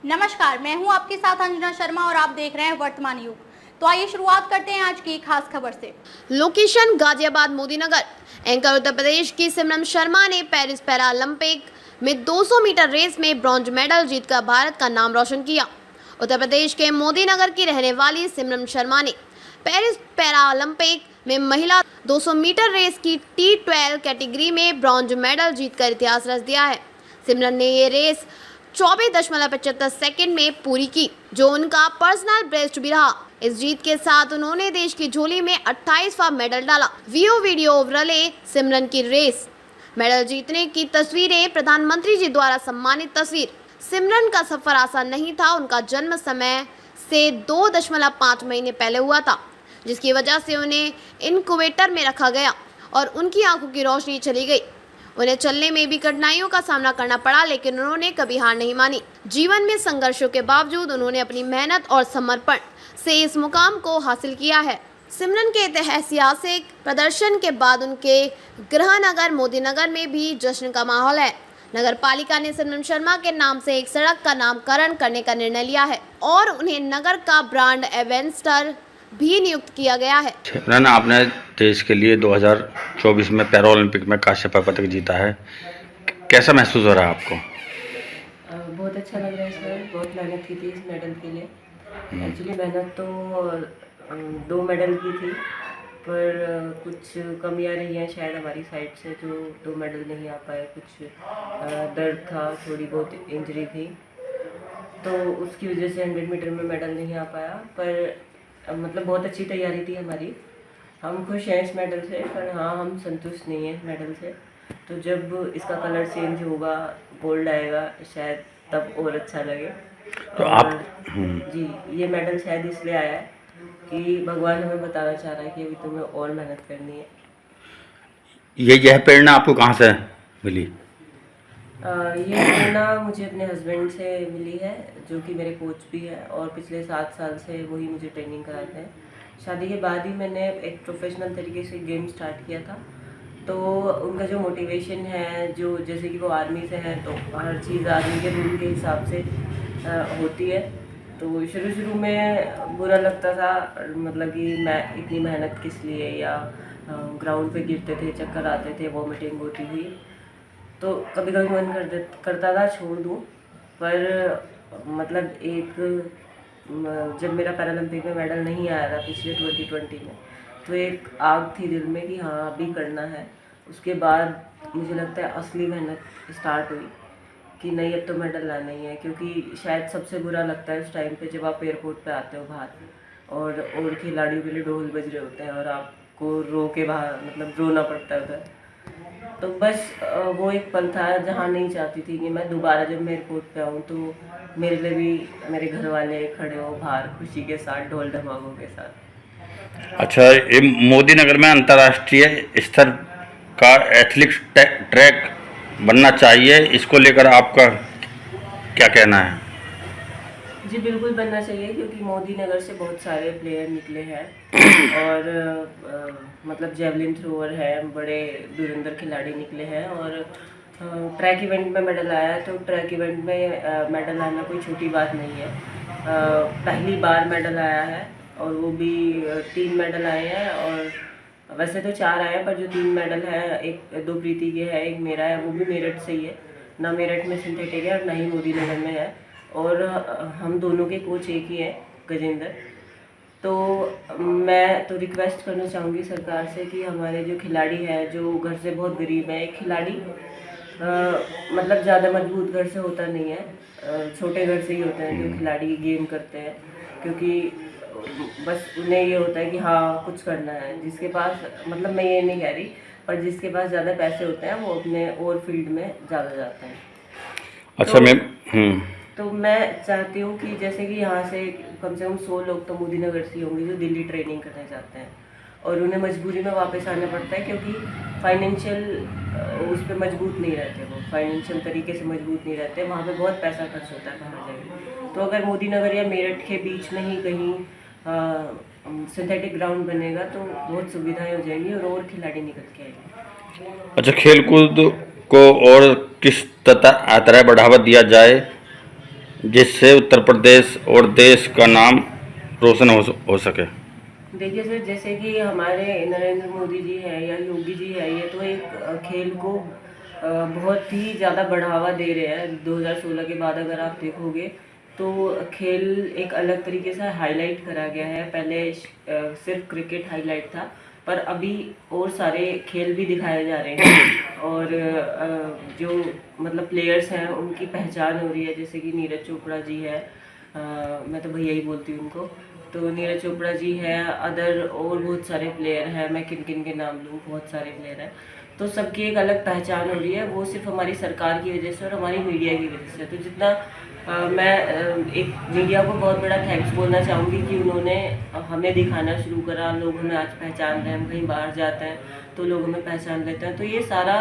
नमस्कार, मैं हूं आपके साथ अंजना शर्मा और आप देख रहे हैं वर्तमान युग। तो आइए शुरुआत करते हैं आज की खास खबर से। लोकेशन गाजियाबाद मोदीनगर। एंकर उत्तर प्रदेश की सिमरन शर्मा ने पेरिस पैरालंपिक में 200 मीटर रेस में ब्रॉन्ज मेडल जीतकर भारत का नाम रोशन किया। उत्तर प्रदेश के मोदीनगर की रहने वाली सिमरन शर्मा ने पेरिस पैरालंपिक में महिला 200 मीटर रेस की T12 कैटेगरी में ब्रॉन्ज मेडल जीतकर इतिहास रच दिया है। सिमरन ने ये रेस 24.75 सेकंड में पूरी की, जो उनका पर्सनल बेस्ट भी रहा। इस जीत के साथ उन्होंने देश की झोली में 28वां मेडल डाला। वीडियो रले सिमरन की रेस मेडल जीतने की तस्वीरें, प्रधानमंत्री जी द्वारा सम्मानित तस्वीर। सिमरन का सफर आसान नहीं था। उनका जन्म समय से 2.5 महीने पहले हुआ था, जिसकी वजह से उन्हें इनक्यूबेटर में रखा गया और उनकी आंखों की रोशनी चली गई। उन्हें चलने में भी कठिनाइयों का सामना करना पड़ा, लेकिन उन्होंने कभी हार नहीं मानी। जीवन में संघर्षों के बावजूद उन्होंने अपनी मेहनत और समर्पण से इस मुकाम को हासिल किया है। सिमरन के ऐतिहासिक प्रदर्शन के बाद उनके गृहनगर मोदीनगर में भी जश्न का माहौल है। नगर पालिका ने सिमरन शर्मा के नाम से एक सड़क का नामकरण करने का निर्णय लिया है और उन्हें नगर का ब्रांड एम्बेसडर भी नियुक्त किया गया है। सिमरन, आपने देश के लिए 2024 में पैरा ओलंपिक में कांस्य पदक जीता है, कैसा महसूस हो रहा है आपको? बहुत अच्छा लग रहा है सर। बहुत मेहनत की थी इस मेडल के लिए। एक्चुअली मेहनत तो 2 मेडल की थी, पर कुछ कमियां रही हैं शायद हमारी साइड से, जो 2 मेडल नहीं आ पाए। कुछ दर्द था, थोड़ी बहुत इंजरी थी, तो उसकी वजह से 100 मीटर में मेडल नहीं आ पाया। पर मतलब बहुत अच्छी तैयारी थी हमारी। हम खुश हैं इस मेडल से, पर हाँ, हम संतुष्ट नहीं हैं मेडल से। तो जब इसका कलर चेंज होगा, गोल्ड आएगा, शायद तब और अच्छा लगे। तो आप जी, ये मेडल शायद इसलिए आया है कि भगवान हमें बताना चाह रहा है कि अभी तुम्हें और मेहनत करनी है। यह प्रेरणा आपको कहाँ से मिली? ये प्रेरणा मुझे अपने हस्बैंड से मिली है, जो कि मेरे कोच भी है और पिछले 7 साल से वही मुझे ट्रेनिंग कराते हैं। शादी के बाद ही मैंने एक प्रोफेशनल तरीके से गेम स्टार्ट किया था, तो उनका जो मोटिवेशन है, जो जैसे कि वो आर्मी से हैं, तो हर चीज़ आर्मी के रूल के हिसाब से होती है। तो शुरू में बुरा लगता था, मतलब कि मैं इतनी मेहनत किस लिए, या ग्राउंड पे गिरते थे, चक्कर आते थे, वॉमिटिंग होती थी, तो कभी कभी मन करता था छोड़ दूँ। पर मतलब जब मेरा पैरालंपिक में मेडल नहीं आया था पिछले 2020 में, तो एक आग थी दिल में कि हाँ अभी करना है। उसके बाद मुझे लगता है असली मेहनत स्टार्ट हुई कि नहीं, अब तो मेडल लाना ही है। क्योंकि शायद सबसे बुरा लगता है उस टाइम पे जब आप एयरपोर्ट पे आते हो बाहर, और खिलाड़ियों के लिए ढोल बज रहे होते हैं और आपको रो के बाहर मतलब रोना पड़ता है उधर। तो बस वो एक पल था जहाँ नहीं चाहती थी कि मैं दोबारा जब मैं एयरपोर्ट पे आऊँ तो मेरे लिए भी मेरे घर वाले खड़े हो बाहर खुशी के साथ, ढोल धमाकों के साथ। अच्छा, ये मोदीनगर में अंतर्राष्ट्रीय स्तर का एथलेटिक्स ट्रैक बनना चाहिए, इसको लेकर आपका क्या कहना है? जी बिल्कुल बनना चाहिए, क्योंकि मोदीनगर से बहुत सारे प्लेयर निकले हैं और मतलब जेवलिन थ्रोअर है, बड़े धुरंधर खिलाड़ी निकले हैं। और ट्रैक इवेंट में मेडल आया है, तो ट्रैक इवेंट में मेडल आना कोई छोटी बात नहीं है। पहली बार मेडल आया है, और वो भी 3 मेडल आए हैं। और वैसे तो 4 आए हैं, पर जो 3 मेडल है, 2 प्रीति के है, 1 मेरा है, वो भी मेरठ से ही है। ना मेरठ में सिंथेटिक है और ना ही मोदीनगर में है, और हम दोनों के कोच एक ही हैं, गजेंद्र। तो मैं तो रिक्वेस्ट करना चाहूँगी सरकार से कि हमारे जो खिलाड़ी हैं, जो घर से बहुत गरीब है, एक खिलाड़ी मतलब ज़्यादा मजबूत घर से होता नहीं है, छोटे घर से ही होते हैं जो खिलाड़ी गेम करते हैं। क्योंकि बस उन्हें ये होता है कि हाँ कुछ करना है। जिसके पास, मतलब मैं ये नहीं कह रही, पर जिसके पास ज़्यादा पैसे होते हैं वो अपने और फील्ड में ज़्यादा जाते हैं। अच्छा तो मैं चाहती हूँ कि जैसे कि यहाँ से कम से कम 100 लोग तो मोदीनगर से होंगे जो दिल्ली ट्रेनिंग करने जाते हैं, और उन्हें मजबूरी में वापस आना पड़ता है, क्योंकि फाइनेंशियल उस पर मजबूत नहीं रहते, वो फाइनेंशियल तरीके से मजबूत नहीं रहते। वहाँ पे बहुत पैसा खर्च होता है बाहर जाके। तो अगर मोदीनगर या मेरठ के बीच में ही कहीं सिंथेटिक ग्राउंड बनेगा तो बहुत सुविधाएं हो जाएंगी और खिलाड़ी निकल के आएंगे। अच्छा, खेलकूद को और किस तरह बढ़ावा दिया जाए जिससे उत्तर प्रदेश और देश का नाम रोशन हो सके? देखिए सर, जैसे कि हमारे नरेंद्र मोदी जी है या योगी जी है, ये तो एक खेल को बहुत ही ज़्यादा बढ़ावा दे रहे हैं। 2016 के बाद अगर आप देखोगे तो खेल एक अलग तरीके से हाईलाइट करा गया है। पहले सिर्फ क्रिकेट हाईलाइट था, पर अभी और सारे खेल भी दिखाए जा रहे हैं और जो मतलब प्लेयर्स हैं उनकी पहचान हो रही है। जैसे कि नीरज चोपड़ा जी है, मैं तो भैया ही बोलती हूँ उनको। तो नीरज चोपड़ा जी है, अदर और बहुत सारे प्लेयर हैं, मैं किन किन के नाम लूँ, बहुत सारे प्लेयर हैं। तो सबकी एक अलग पहचान हो रही है, वो सिर्फ हमारी सरकार की वजह से और हमारी मीडिया की वजह से। तो जितना मैं एक मीडिया को बहुत बड़ा थैंक्स बोलना चाहूँगी कि उन्होंने हमें दिखाना शुरू करा। लोग हमें आज पहचान रहे हैं, हम कहीं बाहर जाते हैं तो लोग हमें पहचान लेते हैं। तो ये सारा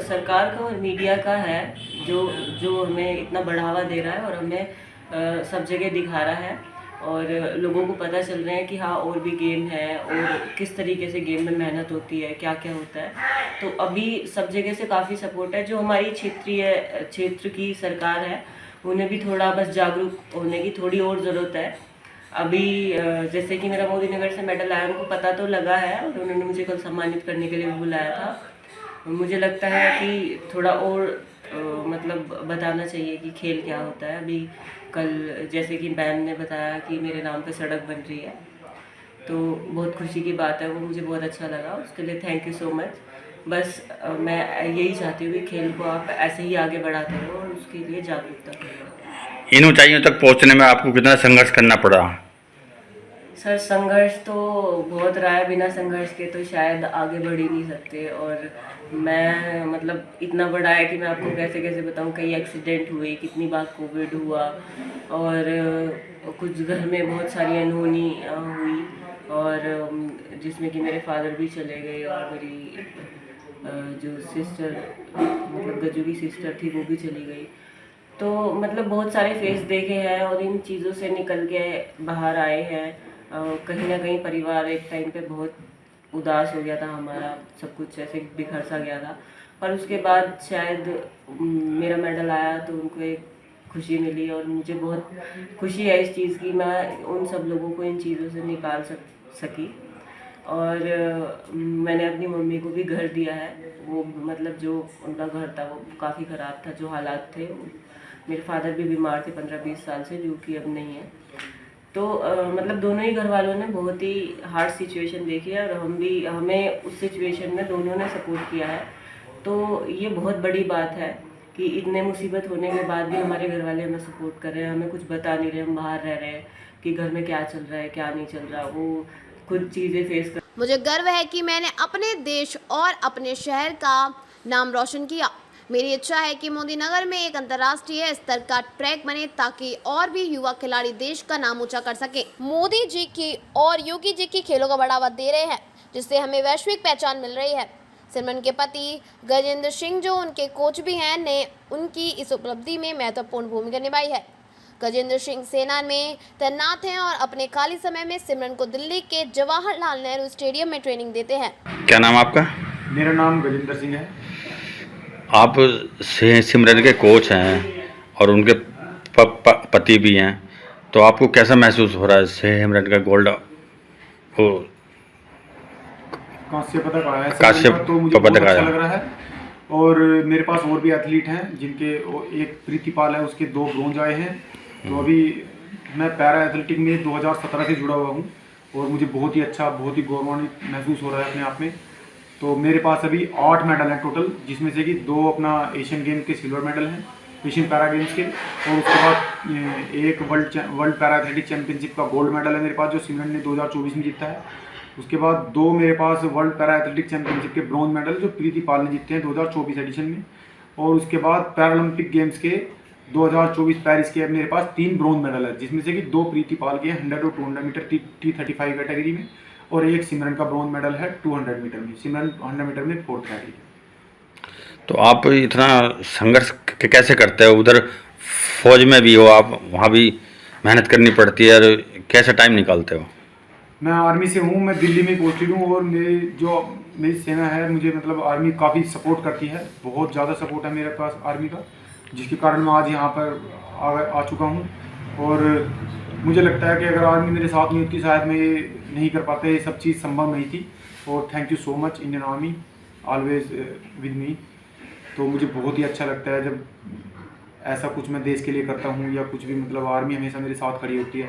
सरकार का और मीडिया का है जो हमें इतना बढ़ावा दे रहा है और हमें सब जगह दिखा रहा है और लोगों को पता चल रहा है कि हाँ और भी गेम है और किस तरीके से गेम में मेहनत होती है, क्या क्या होता है। तो अभी सब जगह से काफ़ी सपोर्ट है। जो हमारी क्षेत्र की सरकार है, उन्हें भी थोड़ा बस जागरूक होने की थोड़ी और ज़रूरत है। अभी जैसे कि मेरा मोदी नगर से मेडल आया, उनको पता तो लगा है और उन्होंने मुझे कल सम्मानित करने के लिए भी बुलाया था। मुझे लगता है कि थोड़ा और मतलब बताना चाहिए कि खेल क्या होता है। अभी कल जैसे कि मैम ने बताया कि मेरे नाम पे सड़क बन रही है, तो बहुत खुशी की बात है, वो मुझे बहुत अच्छा लगा। उसके लिए थैंक यू सो मच। बस मैं यही चाहती हूँ कि खेल को आप ऐसे ही आगे बढ़ाते रहो और उसके लिए जागरूकता करो। इन ऊंचाइयों तक पहुंचने में आपको कितना संघर्ष करना पड़ा? सर संघर्ष तो बहुत रहा है, बिना संघर्ष के तो शायद आगे बढ़ ही नहीं सकते। और मैं मतलब इतना बड़ा है कि मैं आपको कैसे कैसे बताऊं। कई एक्सीडेंट हुए, कितनी बार कोविड हुआ और कुछ घर में बहुत सारी अनहोनी हुई और जिसमें कि मेरे फादर भी चले गए और मेरी जो सिस्टर मतलब गजू की सिस्टर थी वो भी चली गई। तो मतलब बहुत सारे फेस देखे हैं और इन चीज़ों से निकल के बाहर आए हैं। कहीं ना कहीं परिवार एक टाइम पे बहुत उदास हो गया था, हमारा सब कुछ ऐसे बिखर सा गया था। पर उसके बाद शायद मेरा मेडल आया तो उनको एक खुशी मिली और मुझे बहुत खुशी है इस चीज़ की। मैं उन सब लोगों को इन चीज़ों से निकाल सकी और मैंने अपनी मम्मी को भी घर दिया है। वो मतलब जो उनका घर था वो काफ़ी ख़राब था, जो हालात थे। मेरे फादर भी बीमार थे 15-20 साल से, जो कि अब नहीं है। तो मतलब दोनों ही घर वालों ने बहुत ही हार्ड सिचुएशन देखी है और हमें उस सिचुएशन में दोनों ने सपोर्ट किया है। तो ये बहुत बड़ी बात है कि इतने मुसीबत होने के बाद भी हमारे घर वाले हमें सपोर्ट कर रहे हैं, हमें कुछ बता नहीं रहे, हम बाहर रह रहे हैं कि घर में क्या चल रहा है क्या नहीं चल रहा, वो खुद चीज़ें फेस कर। मुझे गर्व है कि मैंने अपने देश और अपने शहर का नाम रोशन किया। मेरी इच्छा है कि मोदी नगर में एक अंतर्राष्ट्रीय स्तर का ट्रैक बने ताकि और भी युवा खिलाड़ी देश का नाम ऊंचा कर सके। मोदी जी की और योगी जी की खेलों का बढ़ावा दे रहे हैं, जिससे हमें वैश्विक पहचान मिल रही है। सिमरन के पति गजेंद्र सिंह, जो उनके कोच भी हैं, ने उनकी इस उपलब्धि में महत्वपूर्ण भूमिका निभाई है। गजेंद्र सिंह सेना में तैनात हैं और अपने खाली समय में सिमरन को दिल्ली के जवाहरलाल नेहरू स्टेडियम में ट्रेनिंग देते हैं। क्या नाम आपका? मेरा नाम गजेंद्र सिंह है। आप सिमरन के कोच हैं और उनके पति भी हैं, तो आपको कैसा महसूस हो रहा है सिमरन का गोल्ड वो कांस्य पदक आया है कांस्य सिमरन का, तो मुझे बहुत पदक अच्छा आया। लग रहा है। और मेरे पास और भी एथलीट हैं जिनके एक प्रीतिपाल है, उसके 2 ब्रोंज आए हैं। तो अभी मैं पैरा एथलेटिक में 2017 से जुड़ा हुआ हूँ और मुझे बहुत ही अच्छा, बहुत ही गौरवान्वित महसूस हो रहा है अपने आप में। तो मेरे पास अभी 8 मेडल हैं टोटल, जिसमें से कि 2 अपना एशियन गेम के सिल्वर मेडल हैं, एशियन पैरा गेम्स के, और उसके बाद एक वर्ल्ड पैरा एथलेटिक चैंपियनशिप का गोल्ड मेडल है मेरे पास, जो सिमरन ने 2024 में जीता है। उसके बाद 2 मेरे पास वर्ल्ड पैरा एथलेटिक चैंपियनशिप के ब्रॉन्ज मेडल, जो प्रीतिपाल ने जीते हैं 2024 एडिशन में। और उसके बाद पैरालंपिक गेम्स के 2024 पेरिस के मेरे पास 3 ब्रॉन्ज मेडल है, जिसमें से कि 2 प्रीतिपाल के 100 और 200 मीटर T35 कैटेगरी में, और एक सिमरन का ब्रॉन्ज मेडल है 200 मीटर में। सिमरन 100 मीटर में 4th कैटेगरी। तो आप इतना संघर्ष कैसे करते हो? उधर फौज में भी हो आप, वहाँ भी मेहनत करनी पड़ती है, और कैसे टाइम निकालते हो? मैं आर्मी से हूँ, मैं दिल्ली में पोस्टेड हूँ और मेरी सेना है, मुझे मतलब आर्मी काफ़ी सपोर्ट करती है, बहुत ज़्यादा सपोर्ट है मेरे पास आर्मी का, जिसके कारण मैं आज यहाँ पर आ चुका हूँ। और मुझे लगता है कि अगर आर्मी मेरे साथ नहीं होती शायद मैं ये नहीं कर पाता, ये सब चीज़ संभव नहीं थी। और thank you so much Indian army, always with me. तो मुझे बहुत ही अच्छा लगता है जब ऐसा कुछ मैं देश के लिए करता हूँ या कुछ भी, मतलब आर्मी हमेशा मेरे साथ खड़ी होती है,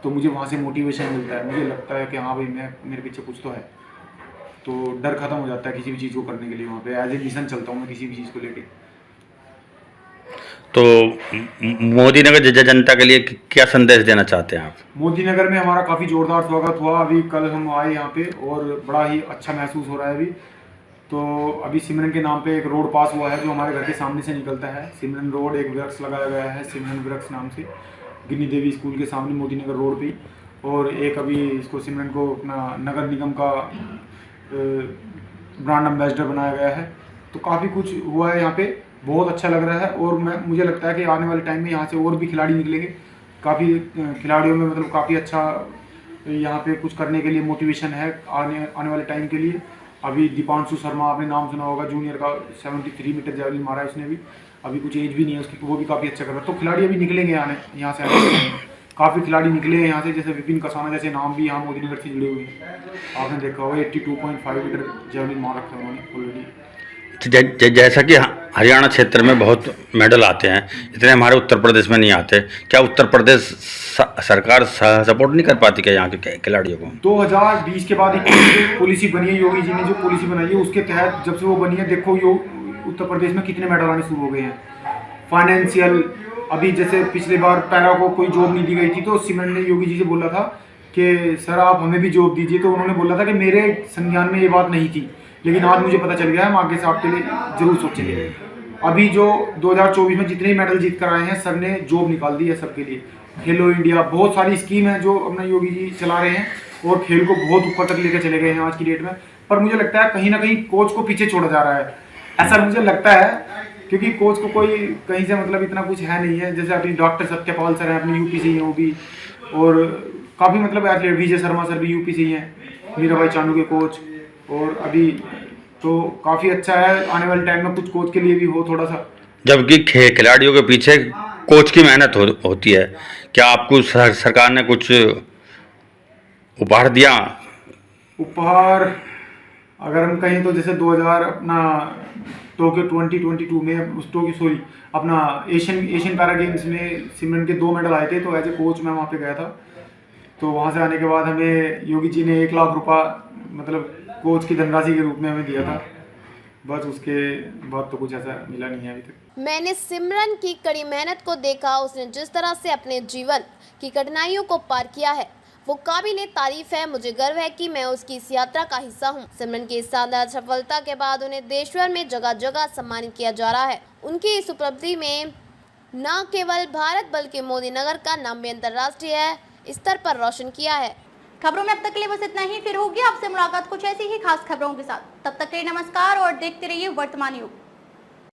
तो मुझे वहाँ से मोटिवेशन मिलता है। मुझे लगता है कि हाँ भाई मेरे पीछे कुछ तो है, तो डर ख़त्म हो जाता है किसी भी चीज़ को करने के लिए। वहाँ पे एज ए मिशन चलता हूँ मैं किसी भी चीज़ को लेके। तो मोदी नगर जनता के लिए क्या संदेश देना चाहते हैं आप? मोदी नगर में हमारा काफ़ी ज़ोरदार स्वागत हुआ। अभी कल हम आए यहाँ पे और बड़ा ही अच्छा महसूस हो रहा है अभी। तो अभी सिमरन के नाम पे एक रोड पास हुआ है जो हमारे घर के सामने से निकलता है। सिमरन रोड, एक वृक्ष लगाया गया है सिमरन वृक्ष नाम से, गिनी देवी स्कूल के सामने मोदी नगर रोड पे। और एक अभी इसको सिमरन को अपना नगर निगम का ब्रांड एम्बेसडर बनाया गया है। तो काफ़ी कुछ हुआ है यहाँ पे, बहुत अच्छा लग रहा है। और मुझे लगता है कि आने वाले टाइम में यहाँ से और भी खिलाड़ी निकलेंगे। काफ़ी खिलाड़ियों में मतलब काफ़ी अच्छा यहाँ पे कुछ करने के लिए मोटिवेशन है आने वाले टाइम के लिए। अभी दीपांशु शर्मा, आपने नाम सुना होगा, जूनियर का 73 मीटर जैवलिन मारा है उसने भी, अभी कुछ एज भी नहीं है उसकी, वो भी काफ़ी अच्छा कर रहा है। तो खिलाड़ी अभी निकलेंगे यहाँ से काफ़ी खिलाड़ी निकले हैं यहाँ से, जैसे विपिन कसाना जैसे नाम भी यहाँ मोदी नगर से जुड़े हुए हैं। आपने देखा होगा 82.5 मीटर जैवलिन मार रखा है उन्होंने ऑलरेडी। जैसा कि हरियाणा क्षेत्र में बहुत मेडल आते हैं, इतने हमारे उत्तर प्रदेश में नहीं आते, क्या उत्तर प्रदेश सरकार सपोर्ट नहीं कर पाती क्या यहाँ के खिलाड़ियों को? 2020 के बाद एक पॉलिसी बनी है, योगी जी ने जो पॉलिसी बनाई है उसके तहत जब से वो बनी है, देखो उत्तर प्रदेश में कितने मेडल आने शुरू हो गए हैं। फाइनेंशियल, अभी जैसे पिछले बार पैरा को कोई जॉब नहीं दी गई थी, तो सिमरन ने योगी जी से बोला था कि सर आप हमें भी जॉब दीजिए, तो उन्होंने बोला था कि मेरे संज्ञान में ये बात नहीं थी, लेकिन आज मुझे पता चल गया है, हम आगे से आपके लिए जरूर सोचेंगे। अभी जो 2024 में जितने मेडल जीत कर आए हैं सर ने जॉब निकाल दी है सबके लिए। खेलो इंडिया, बहुत सारी स्कीम है जो अपना योगी जी चला रहे हैं और खेल को बहुत ऊपर तक लेकर चले गए हैं आज की डेट में। पर मुझे लगता है कहीं ना कहीं कोच को पीछे छोड़ा जा रहा है, ऐसा मुझे लगता है, क्योंकि कोच को कोई कहीं से मतलब इतना कुछ है नहीं है। जैसे अभी डॉक्टर सत्यपाल सर हैं, अपने यूपी से ही हैं वो भी, और काफ़ी मतलब एथलीट विजय शर्मा सर भी यूपी से ही हैं, मीराबाई चानू के कोच। और अभी तो काफ़ी अच्छा है, आने वाले टाइम में कुछ कोच के लिए भी हो थोड़ा सा। जबकि खिलाड़ियों के पीछे कोच की मेहनत होती है, क्या आपको सरकार ने कुछ उपहार दिया? उपहार अगर हम कहें तो जैसे 2000 अपना टोक्यो 2022 में अपना एशियन पैरा गेम्स में सिमरन के 2 मेडल आए थे, तो एज ए कोच मैं वहाँ पे गया था। तो वहाँ से आने के बाद हमें योगी जी ने 1 लाख रुपया मतलब कोच की धनराशि के रूप में हमें दिया था। बस उसके बाद तो कुछ ऐसा मिला नहीं है अभी तक। मैंने सिमरन की कड़ी मेहनत को देखा। उसने जिस तरह से अपने जीवन की कठिनाइयों को पार किया है वो काबिले तारीफ है। मुझे गर्व है कि मैं उसकी इस यात्रा का हिस्सा हूँ। सिमरन की इस शानदार सफलता के बाद उन्हें देश भर में जगह जगह सम्मानित किया जा रहा है। उनकी इस उपलब्धि में न केवल भारत बल्कि मोदी नगर का नाम भी अंतर्राष्ट्रीय स्तर पर रोशन किया है। खबरों में अब तक के लिए बस इतना ही। फिर होगी आपसे मुलाकात कुछ ऐसी ही खास खबरों के साथ। तब तक के लिए नमस्कार और देखते रहिए वर्तमान युग।